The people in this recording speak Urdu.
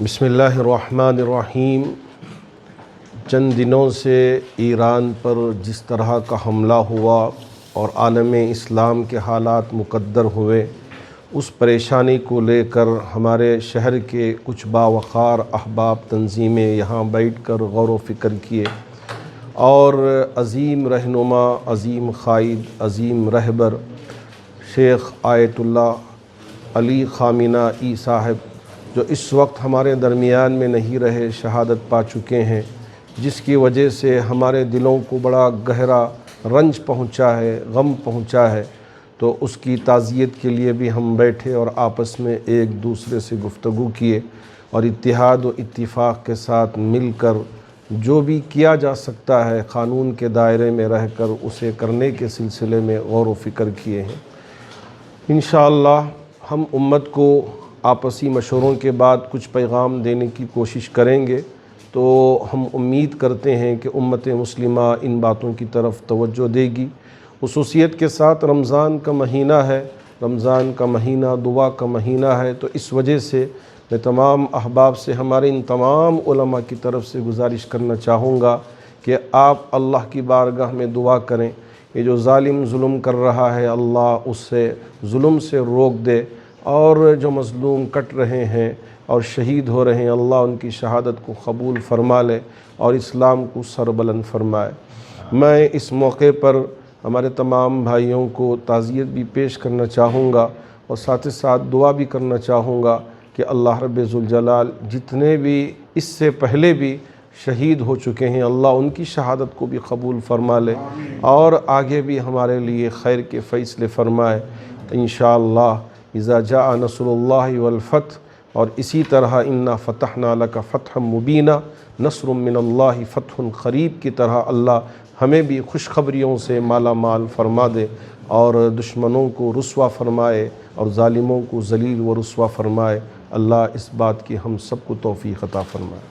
بسم اللہ الرحمن الرحیم۔ چند دنوں سے ایران پر جس طرح کا حملہ ہوا اور عالم اسلام کے حالات مقدر ہوئے، اس پریشانی کو لے کر ہمارے شہر کے کچھ باوقار احباب تنظیمیں یہاں بیٹھ کر غور و فکر کیے اور عظیم رہنما، عظیم قائد، عظیم رہبر شیخ آیت اللہ علی خامنہ ای صاحب، جو اس وقت ہمارے درمیان میں نہیں رہے، شہادت پا چکے ہیں، جس کی وجہ سے ہمارے دلوں کو بڑا گہرا رنج پہنچا ہے، غم پہنچا ہے، تو اس کی تعزیت کے لیے بھی ہم بیٹھے اور آپس میں ایک دوسرے سے گفتگو کیے اور اتحاد و اتفاق کے ساتھ مل کر جو بھی کیا جا سکتا ہے قانون کے دائرے میں رہ کر اسے کرنے کے سلسلے میں غور و فکر کیے ہیں۔ انشاءاللہ ہم امت کو آپسی مشوروں کے بعد کچھ پیغام دینے کی کوشش کریں گے، تو ہم امید کرتے ہیں کہ امت مسلمہ ان باتوں کی طرف توجہ دے گی۔ خصوصیت کے ساتھ رمضان کا مہینہ ہے، رمضان کا مہینہ دعا کا مہینہ ہے، تو اس وجہ سے میں تمام احباب سے، ہمارے ان تمام علماء کی طرف سے گزارش کرنا چاہوں گا کہ آپ اللہ کی بارگاہ میں دعا کریں۔ یہ جو ظالم ظلم کر رہا ہے، اللہ اس سے ظلم سے روک دے، اور جو مظلوم کٹ رہے ہیں اور شہید ہو رہے ہیں، اللہ ان کی شہادت کو قبول فرما لے اور اسلام کو سربلند فرمائے۔ میں اس موقع پر ہمارے تمام بھائیوں کو تعزیت بھی پیش کرنا چاہوں گا اور ساتھ ساتھ دعا بھی کرنا چاہوں گا کہ اللہ رب ذوالجلال جتنے بھی اس سے پہلے بھی شہید ہو چکے ہیں، اللہ ان کی شہادت کو بھی قبول فرما لے اور آگے بھی ہمارے لیے خیر کے فیصلے فرمائے انشاءاللہ۔ اذا جاء نصر اللہ والفتح، اور اسی طرح انا فتحنا لک فتحا مبینا، نصر من اللہ فتح قریب کی طرح اللہ ہمیں بھی خوشخبریوں سے مالا مال فرما دے اور دشمنوں کو رسوا فرمائے اور ظالموں کو ذلیل و رسوا فرمائے۔ اللہ اس بات کی ہم سب کو توفیق عطا فرمائے۔